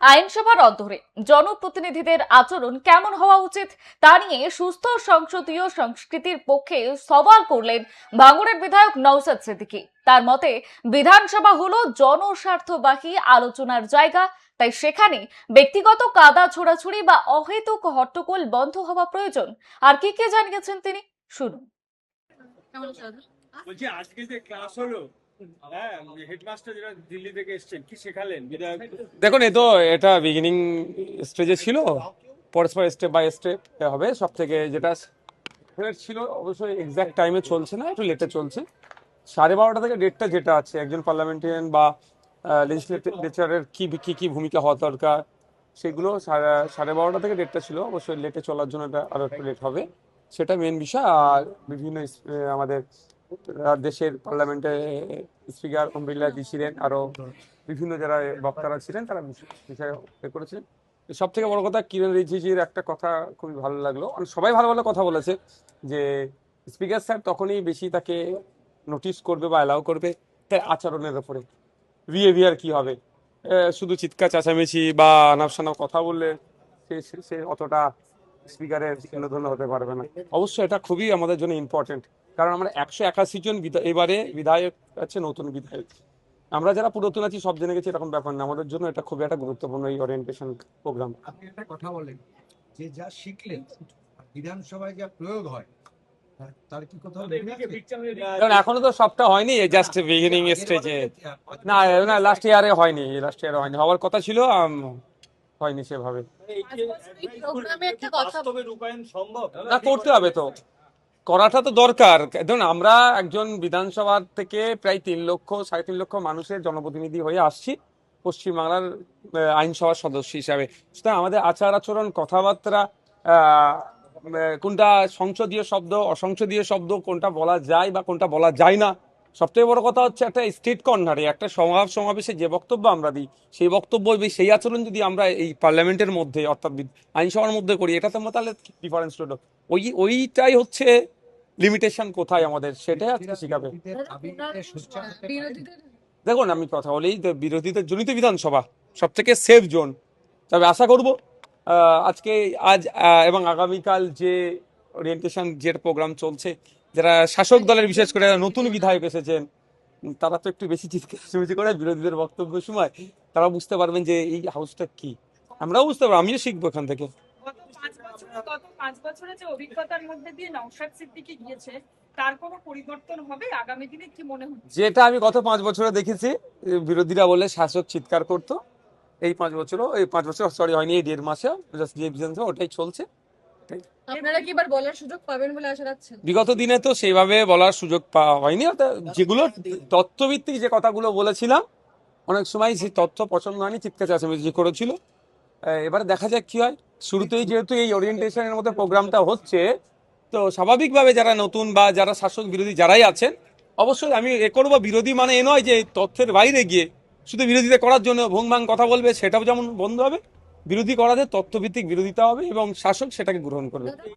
আইনসভার অন্তরে জনপ্রতিনিধিদের আচরণ কেমন হওয়া উচিত তা নিয়ে সুস্থ সংসদীয় সংস্কৃতির পক্ষে সওয়াল করলেন ভাঙড়ের বিধায়ক নওশাদ সিদ্দিকী। তার মতে বিধানসভা হলো জনস্বার্থবাহী আলোচনার জায়গা, তাই সেখানে ব্যক্তিগত কাদা ছোড়াছুড়ি বা অহেতুক হট্টগোল বন্ধ হওয়া প্রয়োজন। আর কি জানিয়েছেন তিনি, শুনুন। বলছি আজকে যে ক্লাস হলো, হ্যাঁ, হেডমাস্টার যারা দিল্লি থেকে এসেছেন, কি শেখালেন বিধায়ক? দেখুন, এটা বিগিনিং স্টেজে ছিল, পরস্পর স্টেপ বাই স্টেপ হবে। সব থেকে যেটা ছিল অবশ্যই এক্সাক্ট টাইমে চলছে না, একটু লেটে চলছে। 12:30 থেকে ডেটটা যেটা আছে, একজন পার্লামেন্টারিয়ান বা লেজিসলেচারের কি ভূমিকা হওয়া দরকার, সেগুলো 12:30 থেকে ডেটটা ছিল। অবশ্যই লেটে চলার জন্য এটা আরো একটু লেট হবে, সেটা মেন বিষয়। আর বিভিন্ন আমাদের দেশের পার্লামেন্টের স্পিকার ওম বিড়লা জি ছিলেন, আরো বিভিন্ন যারা বক্তারা ছিলেন, তারা বিষয় করেছেন। সব থেকে বড় কথা, কিরণ রিজিজুর একটা কথা খুবই ভালো লাগলো। সবাই ভালো ভালো কথা বলেছে যে স্পিকার স্যার তখনই বেশি তাকে নোটিশ করবে বা অ্যালাউ করবে তার আচরণের উপরে, বিহেভিয়ার কি হবে। শুধু চিৎকার চেঁচামেচি বা আনাপ কথা বললে সে অতটা স্পিকারের ধন্য হতে পারবে না। অবশ্যই এটা খুবই আমাদের জন্য ইম্পর্টেন্ট, কারণ আমরা 181 জন এবারে বিধায়ক আছে, নতুন বিধায়ক। আমরা যারা পুরাতন আছি সব জেনে গেছি, এরকম ব্যাপার না। আমাদের জন্য এটা খুবই একটা গুরুত্বপূর্ণ এই ওরিয়েন্টেশন প্রোগ্রাম। আপনি একটা কথা বলেন যে যা শিখলেন বিধানসভায় যা প্রয়োগ হয় তার কি কোথাও কারণ এখনো তো সবটা হয়নি, জাস্ট বিগিনিং স্টেজে। না না, লাস্ট ইয়ারে হয়নি, হওয়ার কথা ছিল, হয়নি সেভাবে। বাস্তবে রূপায়ণ সম্ভব না, করতে হবে তো, করাটা তো দরকার। ধরুন, আমরা একজন বিধানসভা থেকে প্রায় 3 লক্ষ 3.5 লক্ষ মানুষের জনপ্রতিনিধি হয়ে আসছি পশ্চিমবাংলার আইনসভার সদস্য হিসাবে। সুতরাং আমাদের আচার আচরণ, কথাবার্তা, কোনটা সংসদীয় শব্দ, অসংসদীয় শব্দ, কোনটা বলা যায় বা কোনটা বলা যায় না। সবথেকে বড় কথা হচ্ছে, একটা স্টেট কর্নারে একটা সমাবেশে যে বক্তব্য আমরা দিই, সেই বক্তব্য সেই আচরণ যদি আমরা এই পার্লামেন্টের মধ্যে অর্থাৎ আইনসভার মধ্যে করি, এটা তো তাহলে ডিফারেন্স হলো। ওইটাই হচ্ছে লিমিটেশন কোথায় আমাদের, সেটাই আজকে শিখাবে। দেখুন, আমি কথা বলি, বিরোধীদের জনিত বিধানসভা সব থেকে সেফ জোন। তবে আশা করব আজ এবং আগামীকাল যে ওরিয়েন্টেশন যে প্রোগ্রাম চলছে, যারা শাসক দলের বিশেষ করে নতুন বিধায়ক এসেছেন, তারা তো একটু বেশি চিৎকার করে বিরোধীদের বক্তব্যের সময়, তারা বুঝতে পারবেন যে এই হাউসটা কি। আমরাও বুঝতে পারবো, আমিও শিখবো এখান থেকে। গত 5 বছরে যে অভিজ্ঞতার মধ্যে দিয়ে নওশাদ সিদ্দিকী গিয়েছে, তার কোনো পরিবর্তন হবে আগামী দিনে, কি মনে হচ্ছে? যেটা আমি গত 5 বছরে দেখেছি, বিরোধীরা বলে শাসক চিৎকার করতো, এই 5 বছর সরি হয়নি, এই 1.5 মাসে ওটাই চলছে। আপনারা কি এবার বলার সুযোগ পাবেন বলে আশা রাখছেন? বিগত দিনে তো সেইভাবে বলার সুযোগ পাওয়া হয়নি। যেগুলো তথ্যভিত্তিক যে কথাগুলো বলেছিলাম, অনেক সময় সেই তথ্য পছন্দ হয়নি, চিৎকার চেঁচামেচি করেছিল। এবারে দেখা যাক কি হয়। শুরুতেই যেহেতু এই ওরিয়েন্টেশনের মধ্যে প্রোগ্রামটা হচ্ছে, তো স্বাভাবিকভাবে যারা নতুন বা যারা শাসক বিরোধী যারাই আছেন, অবশ্যই আমি করবো। বিরোধী মানে এ নয় যে তথ্যের বাইরে গিয়ে শুধু বিরোধিতা করার জন্য ভুংভাং কথা বলবে, সেটাও যেমন বন্ধ হবে। বিরোধী করাতে তথ্যভিত্তিক বিরোধিতা হবে এবং শাসক সেটাকে গ্রহণ করবে।